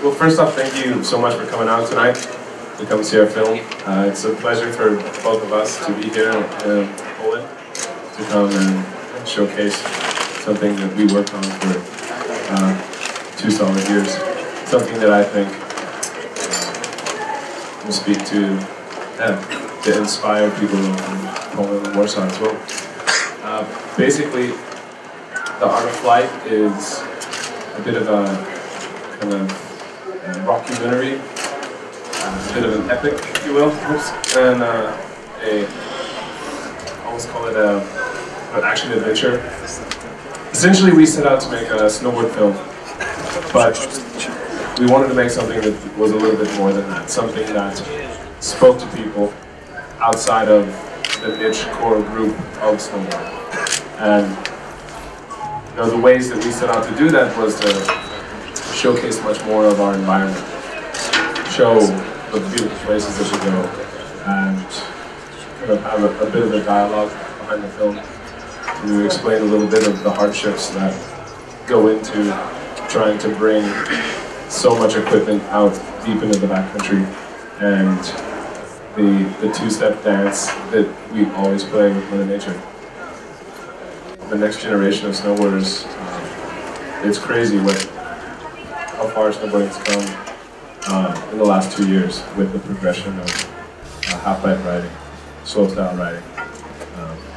Well, first off, thank you so much for coming out tonight to come see our film. It's a pleasure for both of us to be here in Poland, to come and showcase something that we worked on for 2 solid years. Something that I think will speak to inspire people in Poland and Warsaw as well. Basically, The Art of Flight is a bit of a kind of rockumentary, a bit of an epic, if you will, and almost call it an action adventure. Essentially, we set out to make a snowboard film, but we wanted to make something that was a little bit more than that, something that spoke to people outside of the niche core group of snowboard. And the ways that we set out to do that was to showcase much more of our environment, show the beautiful places that we go, and kind of have a bit of a dialogue behind the film to explain a little bit of the hardships that go into trying to bring so much equipment out deep into the backcountry, and the two-step dance that we always play with Mother Nature. The next generation of snowboarders, it's crazy how far snowboarding's come in the last 2 years with the progression of half-pipe riding, slopestyle riding,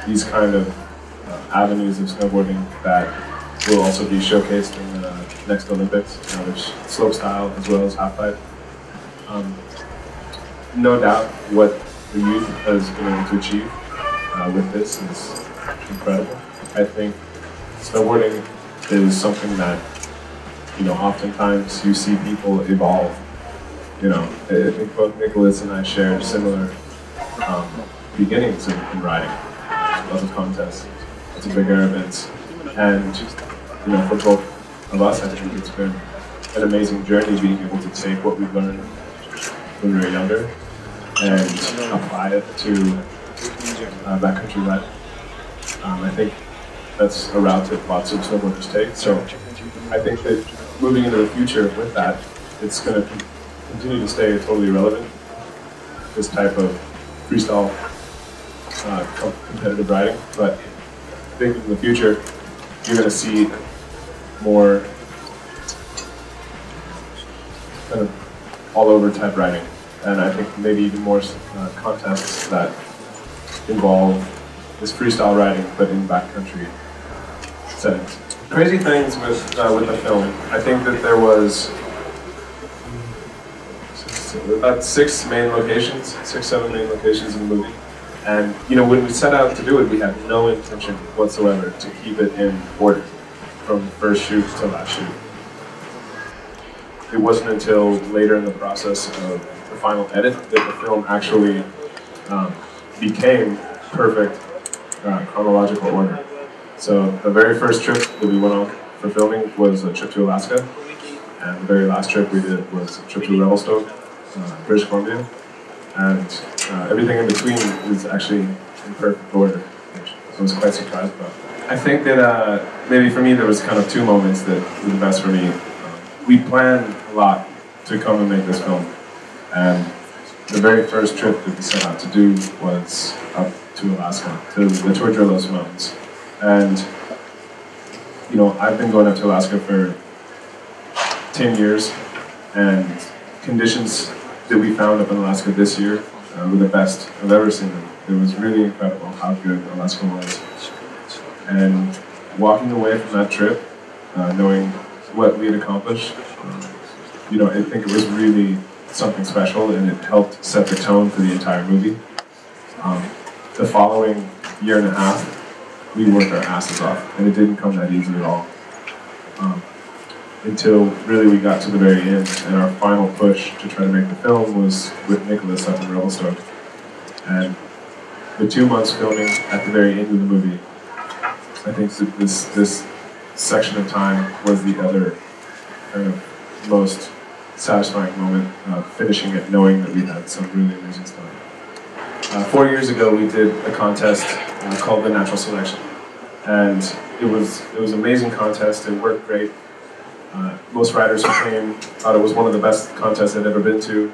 these kind of avenues of snowboarding that will also be showcased in the next Olympics. There's slopestyle as well as half-pipe. No doubt what the youth has been able to achieve with this is incredible. I think snowboarding is something that, oftentimes you see people evolve. I think both Nicholas and I shared similar beginnings in riding. Lots of contests, lots of bigger events, and for both of us, I think it's been an amazing journey being able to take what we've learned when we were younger and apply it to backcountry riding. I think that's a route that lots of snowboarders take. So I think that moving into the future with that, it's going to continue to stay totally relevant. This type of freestyle competitive riding, but I think in the future you're going to see more kind of all-over type riding, and I think maybe even more contests that involve this freestyle riding, but in backcountry settings. Crazy things with the film. I think that there was about 6 main locations, 7 main locations in the movie. And when we set out to do it, we had no intention whatsoever to keep it in order from first shoot to last shoot. It wasn't until later in the process of the final edit that the film actually became perfect chronological order. So the very first trip that we went on for filming was a trip to Alaska, and the very last trip we did was a trip to Revelstoke, British Columbia, and everything in between is actually in perfect order, which I was quite surprised about. I think that maybe for me there was kind of 2 moments that were the best for me. We planned a lot to come and make this film, and the very first trip that we set out to do was up to Alaska, to the Tordrillos Mountains. And, I've been going up to Alaska for 10 years, and conditions that we found up in Alaska this year were the best I've ever seen them. It was really incredible how good Alaska was. And walking away from that trip, knowing what we had accomplished, I think it was really something special, and it helped set the tone for the entire movie. The following year and a half, we worked our asses off, and it didn't come that easy at all. Until really we got to the very end, and our final push to try to make the film was with Nicholas up in Revelstoke. And the 2 months filming at the very end of the movie, I think this section of time was the other kind of most satisfying moment, finishing it knowing that we had some really amazing stuff. 4 years ago we did a contest called the Natural Selection, and it was an amazing contest. It worked great. Most riders who came thought it was one of the best contests they'd ever been to.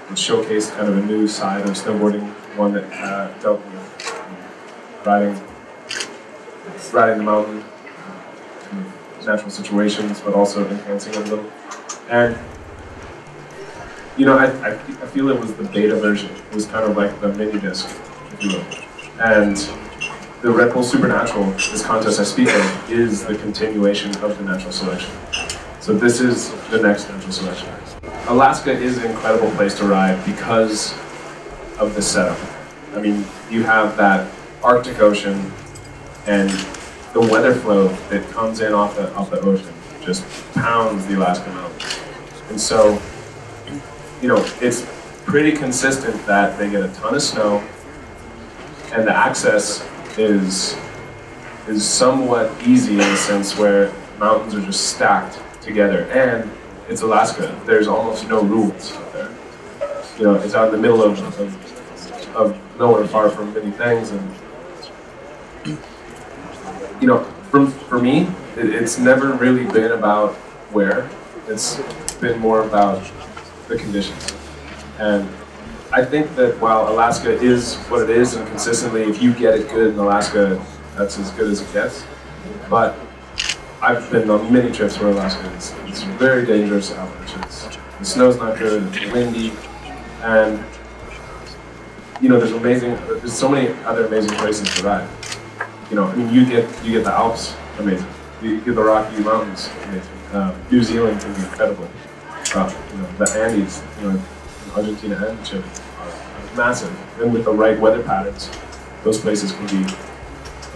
It showcased kind of a new side of snowboarding, one that dealt with riding the mountain, natural situations, but also enhancing it a little. And I feel it was the beta version. It was kind of like the mini disc, if you will. And the Red Bull Supernatural, this contest I speak of, is the continuation of the natural selection. So this is the next natural selection. Alaska is an incredible place to ride because of the setup. I mean, you have that Arctic Ocean and the weather flow that comes in off the ocean just pounds the Alaska mountains. And so, it's pretty consistent that they get a ton of snow and the access is somewhat easy in the sense where mountains are just stacked together, and it's Alaska. There's almost no rules out there. It's out in the middle of nowhere, far from many things, and for me, it's never really been about where. It's been more about the conditions, and I think that while Alaska is what it is, and consistently, if you get it good in Alaska, that's as good as it gets. But I've been on many trips where Alaska is it's very dangerous out there. The snow's not good, it's windy, and there's so many other amazing places to ride. You get the Alps, amazing. You get the Rocky Mountains, amazing. New Zealand can be incredible. The Andes, Argentina and Chile are massive. And with the right weather patterns, those places can be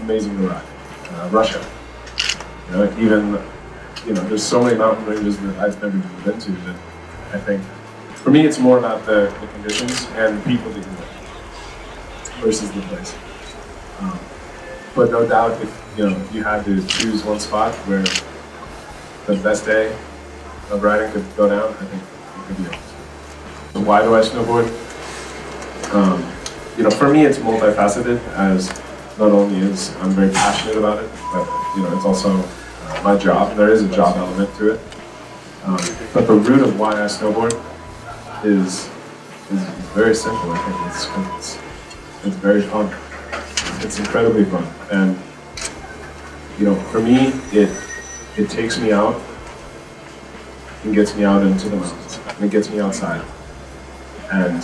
amazing to ride. Russia, there's so many mountain ranges that I've never even been to that I think, for me, it's more about the conditions and the people that you know versus the place. But no doubt, if you had to choose one spot where the best day of riding could go down, I think it could be Alaska. So why do I snowboard? For me, it's multifaceted, as not only is I'm very passionate about it, but it's also my job. There is a job element to it. But the root of why I snowboard is very simple. I think it's very fun. It's incredibly fun, and for me, it takes me out and gets me out into the mountains, and it gets me outside. And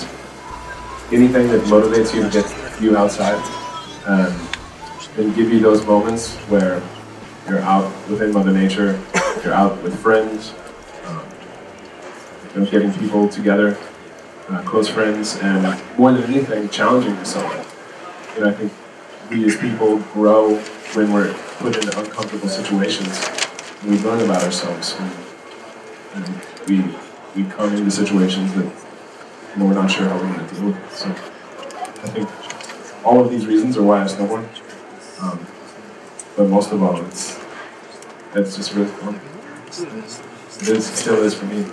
anything that motivates you to get you outside and give you those moments where you're out within Mother Nature, you're out with friends, getting people together, close friends, and more than anything, challenging yourself. I think we as people grow when we're put into uncomfortable situations, and we learn about ourselves, and we come into situations that we're not sure how we're going to deal with it. So I think all of these reasons are why I snowboard, but most of all, it's just really fun. It still is for me.